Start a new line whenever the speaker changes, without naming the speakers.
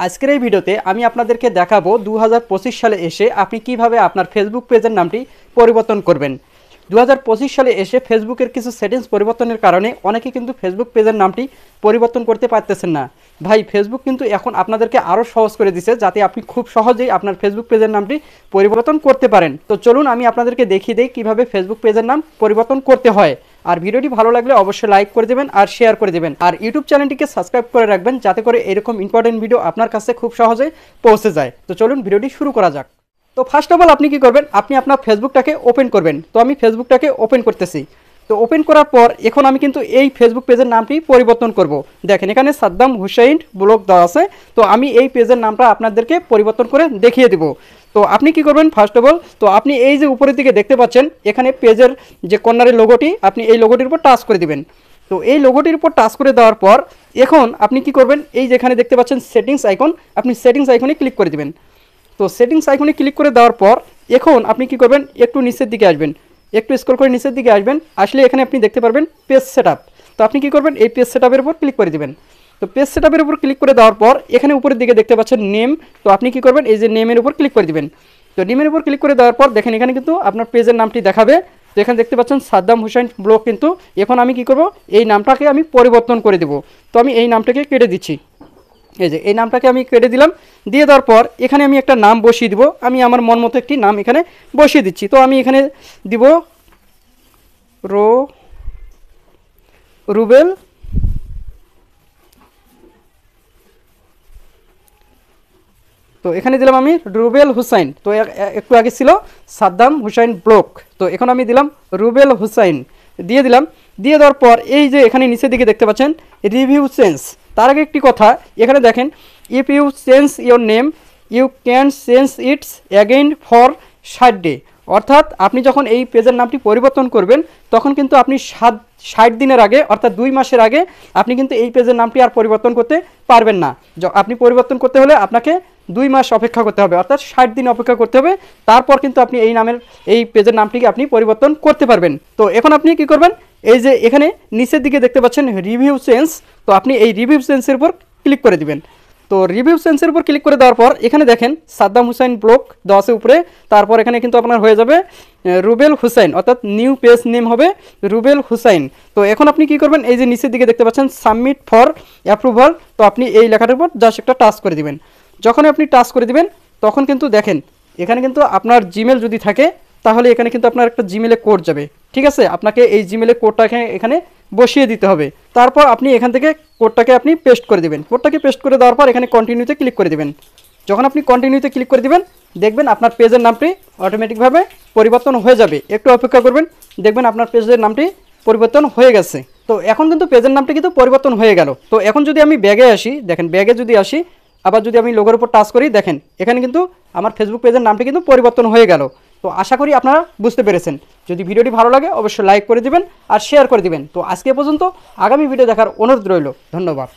আজকের এই ভিডিওতে আমি আপনাদেরকে দেখাবো 2025 সালে এসে আপনি কিভাবে আপনার ফেসবুক পেজের নামটি পরিবর্তন করবেন। 2025 সালে এসে ফেসবুকের কিছু সেটিংস পরিবর্তনের কারণে অনেকে কিন্তু ফেসবুক পেজের নামটি পরিবর্তন করতে পারতেছেন না। ভাই, ফেসবুক কিন্তু এখন আপনাদেরকে আরও সহজ করে দিছে যাতে আপনি খুব সহজেই আপনার ফেসবুক পেজের নামটি পরিবর্তন করতে পারেন। তো চলুন আমি আপনাদেরকে দেখিয়ে দিই কীভাবে ফেসবুক পেজের নাম পরিবর্তন করতে হয়। আর ভিডিওটি ভালো লাগলে অবশ্যই লাইক করে দেবেন আর শেয়ার করে দেবেন, আর ইউটিউব চ্যানেলটিকে সাবস্ক্রাইব করে রাখবেন যাতে করে এরকম ইম্পর্টেন্ট ভিডিও আপনার কাছে খুব সহজেই পৌঁছে যায়। তো চলুন ভিডিওটি শুরু করা যাক। তো ফার্স্ট অফ অল আপনি কি করবেন, আপনি আপনার ফেসবুকটাকে ওপেন করবেন। তো আমি ফেসবুকটাকে ওপেন করতেছি। তো ওপেন করার পর এখন আমি কিন্তু এই ফেসবুক পেজের নামটি পরিবর্তন করব। দেখেন এখানে সাদ্দাম হুসাইন ব্লগ দেওয়া আছে। তো আমি এই পেজের নামটা আপনাদেরকে পরিবর্তন করে দেখিয়ে দেব। তো আপনি কি করবেন, ফার্স্ট অফ অল তো আপনি এই যে উপরের দিকে দেখতে পাচ্ছেন এখানে পেজের যে কর্নারের লোগোটি, আপনি এই লোগোটির উপর টাচ করে দিবেন। তো এই লোগোটির উপর টাচ করে দেওয়ার পর এখন আপনি কি করবেন, এই যেখানে দেখতে পাচ্ছেন সেটিংস আইকন, আপনি সেটিংস আইকনে ক্লিক করে দিবেন। তো সেটিংস আইকনে ক্লিক করে দেওয়ার পর এখন আপনি কি করবেন, একটু নিচের দিকে আসবেন, একটু স্ক্রল করে নিচের দিকে আসবেন। আসলে এখানে আপনি দেখতে পারবেন পেজ সেটআপ। তো আপনি কি করবেন, এই পেজ সেটআপের উপর ক্লিক করে দিবেন। তো পেজ সেটআপের উপর ক্লিক করে দেওয়ার পর এখানে উপরের দিকে দেখতে পাচ্ছেন নেম। তো আপনি কি করবেন, এই যে নেমের উপর ক্লিক করে দিবেন। তো নেমের উপর ক্লিক করে দেওয়ার পর দেখেন এখানে কিন্তু আপনার পেজের নামটি দেখাবে। তো এখানে দেখতে পাচ্ছেন সাদ্দাম হুসাইন ব্লগ। কিন্তু এখন আমি কি করব, এই নামটাকে আমি পরিবর্তন করে দেব। তো আমি এই নামটাকে কেটে দিচ্ছি। এই যে এই নামটাকে আমি কেটে দিলাম। দিয়ে দেওয়ার পর এখানে আমি একটা নাম বসিয়ে দিব। আমি আমার মন মতো একটি নাম এখানে বসিয়ে দিচ্ছি। তো আমি এখানে দিব রুবেল। তো এখানে দিলাম আমি রুবেল হুসাইন। তো একটু আগে ছিল সাদ্দাম হুসাইন ব্লগ। তো এখন আমি দিলাম রুবেল হুসাইন, দিয়ে দিলাম। দিয়ে দেওয়ার পর এই যে এখানে নিচের দিকে দেখতে পাচ্ছেন রিভিউ চেঞ্জ। তার আগে একটি কথা, এখানে দেখেন if you change your name you can change its again for 60 day. অর্থাৎ আপনি যখন এই পেজের নামটি পরিবর্তন করবেন তখন কিন্তু আপনি 60 দিনের আগে অর্থাৎ 2 মাসের আগে আপনি কিন্তু এই পেজের নামটি আর পরিবর্তন করতে পারবেন না। আপনি পরিবর্তন করতে হলে আপনাকে 2 মাস অপেক্ষা করতে হবে, অর্থাৎ 60 দিন অপেক্ষা করতে হবে। তারপর কিন্তু আপনি এই পেজের নামটিকে আপনি পরিবর্তন করতে পারবেন। তো এখন আপনি কি করবেন, এই যে এখানে নিচের দিকে দেখতে পাচ্ছেন রিভিউ চেঞ্জ। তো আপনি এই রিভিউ চেঞ্জের উপর ক্লিক করে দিবেন। তো রিভিউ চেঞ্জের উপর ক্লিক করে দেওয়ার পর এখানে দেখেন সাদ্দাম হুসাইন ব্লগ 10 উপরে। তারপর এখানে কিন্তু আপনার হয়ে যাবে রুবেল হুসাইন, অর্থাৎ নিউ পেজ নেম হবে রুবেল হুসাইন। তো এখন আপনি কি করবেন, এই যে নিচের দিকে দেখতে পাচ্ছেন সাবমিট ফর অ্যাপ্রুভাল। তো আপনি এই লেখাটার উপর জাস্ট একটা টাচ করে দিবেন। যখন আপনি টাচ করে দিবেন তখন কিন্তু দেখেন এখানে কিন্তু আপনার জিমেল যদি থাকে তাহলে এখানে কিন্তু আপনার একটা জিমেলে কোড যাবে। ঠিক আছে, আপনাকে এই জিমেলে কোডটাকে এখানে বসিয়ে দিতে হবে। তারপর আপনি এখান থেকে কোডটাকে আপনি পেস্ট করে দেবেন। কোডটাকে পেস্ট করে দেওয়ার পর এখানে কন্টিনিউতে ক্লিক করে দেবেন। যখন আপনি কন্টিনিউতে ক্লিক করে দেবেন দেখবেন আপনার পেজের নামটি অটোমেটিকভাবে পরিবর্তন হয়ে যাবে। একটু অপেক্ষা করবেন, দেখবেন আপনার পেজের নামটি পরিবর্তন হয়ে গেছে। তো এখন কিন্তু পেজের নামটি কিন্তু পরিবর্তন হয়ে গেল। তো এখন যদি আমি ব্যাগে আসি, দেখেন ব্যাগে যদি আসি, আবার যদি আমি লোগোর উপর টাচ করি, দেখেন এখানে কিন্তু আমার ফেসবুক পেজের নামটি কিন্তু পরিবর্তন হয়ে গেল। তো আশা করি আপনারা বুঝতে পেরেছেন। যদি ভিডিওটি ভালো লাগে অবশ্যই লাইক করে দিবেন আর শেয়ার করে দিবেন। তো আজকে পর্যন্ত, আগামী ভিডিও দেখার অনুরোধ রইল। ধন্যবাদ।